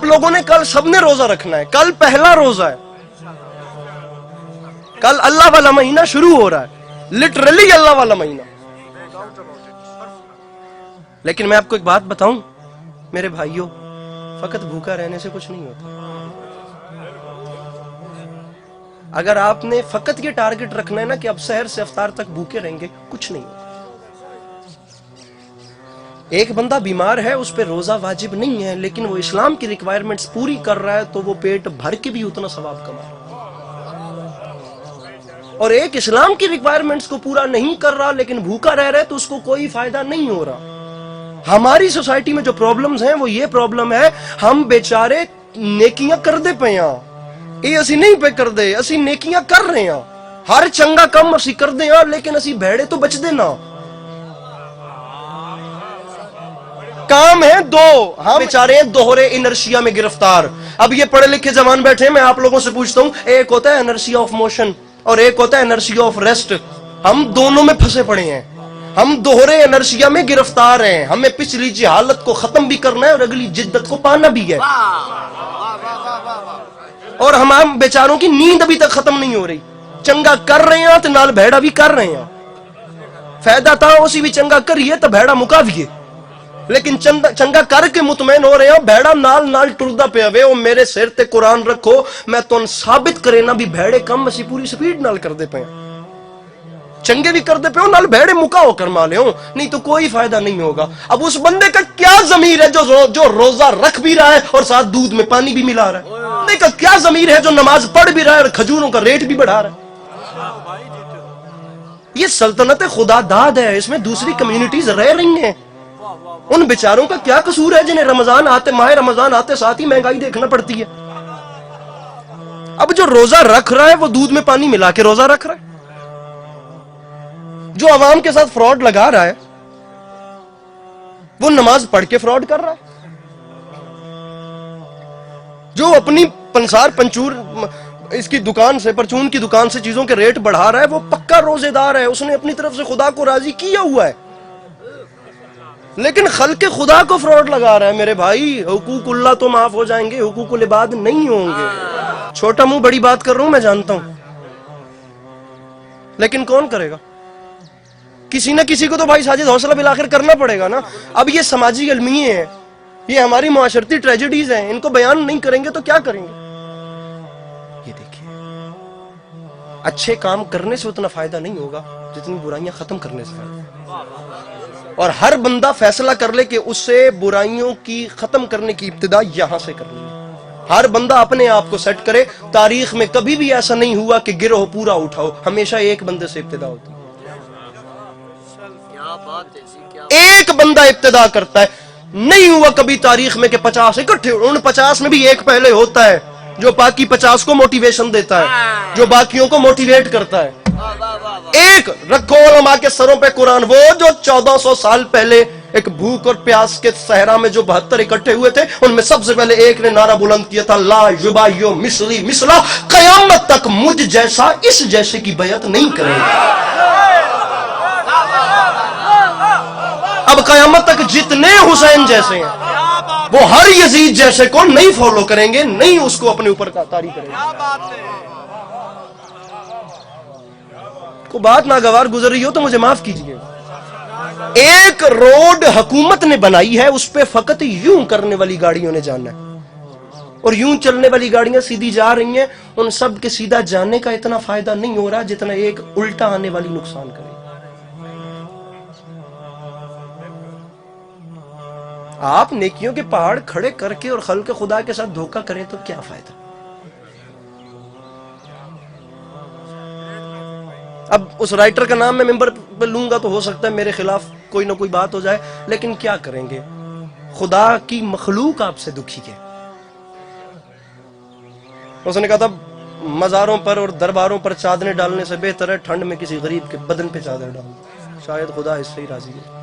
लोगों ने कल सबने रोजा रखना है, कल पहला रोजा है, कल अल्लाह वाला महीना शुरू हो रहा है, लिटरली अल्लाह वाला महीना। लेकिन मैं आपको एक बात बताऊं मेरे भाइयों, फकत भूखा रहने से कुछ नहीं होता। अगर आपने फकत ये टारगेट रखना है ना कि अब सहर से इफ्तार तक भूखे रहेंगे, कुछ नहीं होगा। एक बंदा बीमार है, उस पे रोजा वाजिब नहीं है, लेकिन वो इस्लाम की रिक्वायरमेंट्स पूरी कर रहा है, तो वो पेट भर के भी उतना सवाब कमा रहा है। और एक इस्लाम की रिक्वायरमेंट्स को पूरा नहीं कर रहा लेकिन भूखा रह रहा है, तो उसको कोई फायदा नहीं हो रहा। हमारी सोसाइटी में जो प्रॉब्लम्स हैं वो ये प्रॉब्लम है, हम बेचारे नेकियां कर दे पे ये असी नहीं पे कर दे, असी नेकियां कर रहे हैं, हर चंगा कम असी कर दे, लेकिन असी भेड़े तो बच देना। काम है दो, हम बेचारे दोहरे इनर्शिया में गिरफ्तार। अब ये पढ़े लिखे जवान बैठे, मैं आप लोगों से पूछता हूं, एक होता है इनर्शिया ऑफ मोशन और एक होता है इनर्शिया ऑफ रेस्ट। हम दोनों में फंसे पड़े हैं, हम दोहरे इनर्शिया में गिरफ्तार हैं। हमें पिछली जहालत को खत्म भी करना है और अगली जिद्दत को पाना भी है। और हम बेचारों की नींद अभी तक खत्म नहीं हो रही। चंगा कर रहे हैं तो नाल भेड़ा भी कर रहे हैं, फायदा था उसी भी चंगा करिए तो भेड़ा मुकाविए, लेकिन चंगा करके मुतमैन हो रहे हैं, भेड़ा नाल नाल टुरदा पे वे। मेरे सिर ते कुरान रखो, मैं तो साबित करे ना भी भेड़े कम असी पूरी स्पीड नाल कर दे पे, चंगे भी कर दे पे, नाल भेड़े मुका होकर माले हो, नहीं तो कोई फायदा नहीं होगा। अब उस बंदे का क्या जमीर है जो रोजा रख भी रहा है और साथ दूध में पानी भी मिला रहा है? बंदे का क्या जमीर है जो नमाज पढ़ भी रहा है और खजूरों का रेट भी बढ़ा रहा है? ये सल्तनत खुदा दाद है, इसमें दूसरी कम्युनिटीज रह रही हैं। उन बेचारों का क्या कसूर है जिन्हें रमजान आते, माह रमजान आते साथ ही महंगाई देखना पड़ती है। अब जो रोजा रख रहा है वो दूध में पानी मिला के रोजा रख रहा है। जो अवाम के साथ फ्रॉड लगा रहा है वो नमाज पढ़ के फ्रॉड कर रहा है। जो अपनी पंसार पंचूर इसकी दुकान से, परचून की दुकान से चीजों के रेट बढ़ा रहा है, वो पक्का रोजेदार है, उसने अपनी तरफ से खुदा को राजी किया हुआ है, लेकिन खल्के खुदा को फ्रॉड लगा रहा है। मेरे भाई, हुकूकुल्लाह तो माफ हो जाएंगे, हुकूकुल इबाद नहीं होंगे। छोटा मुंह बड़ी बात कर रहा हूं मैं जानता हूं, लेकिन कौन करेगा? किसी ना किसी को तो भाई साजिद हौसला बिलाखिर करना पड़ेगा ना। अब ये समाजी अलमिये हैं, ये हमारी मुआशरती ट्रेजेडीज हैं, इनको बयान नहीं करेंगे तो क्या करेंगे? ये देखिए, अच्छे काम करने से उतना फायदा नहीं होगा जितनी बुराइयां खत्म करने से फायदा। और हर बंदा फैसला कर ले कि उससे बुराइयों की खत्म करने की इब्तिदा यहां से करनी है। हर बंदा अपने आप को सेट करे। तारीख में कभी भी ऐसा नहीं हुआ कि गिरोह पूरा उठाओ, हमेशा एक बंदे से इब्तिदा होती है। एक बंदा इब्तिदा करता है। नहीं हुआ कभी तारीख में कि 50 इकट्ठे, उन 50 में भी एक पहले होता है जो बाकी 50 को मोटिवेशन देता है, जो बाकियों को मोटिवेट करता है। एक रखो उलमा के सरों पे कुरान, वो जो 1400 साल पहले एक भूख और प्यास के सहरा में जो 72 इकट्ठे हुए थे, उनमें सबसे पहले एक ने नारा बुलंद किया था, ला युबायो मिसली मिसला, कयामत तक मुझ जैसा इस जैसे की बैयत नहीं करेगा। अब कयामत तक जितने हुसैन जैसे हैं वो हर यजीद जैसे को नहीं फॉलो करेंगे, नहीं उसको अपने ऊपर तारी करेंगे। को बात नागवार गुजर रही हो तो मुझे माफ कीजिए। एक रोड हुकूमत ने बनाई है, उस पे फकत यूं करने वाली गाड़ियों ने जाना है और यूं चलने वाली गाड़ियां सीधी जा रही हैं। उन सब के सीधा जाने का इतना फायदा नहीं हो रहा जितना एक उल्टा आने वाली नुकसान करे। आप नेकियों के पहाड़ खड़े करके और खल्के खुदा के साथ धोखा करें तो क्या फायदा? अब उस राइटर का नाम मैं मेंबर पर लूंगा तो हो सकता है मेरे खिलाफ कोई ना कोई बात हो जाए, लेकिन क्या करेंगे? खुदा की मखलूक आपसे दुखी है। उसने कहा था मज़ारों पर और दरबारों पर चादरें डालने से बेहतर है ठंड में किसी गरीब के बदन पे चादर डालना। शायद खुदा इससे ही राजी है।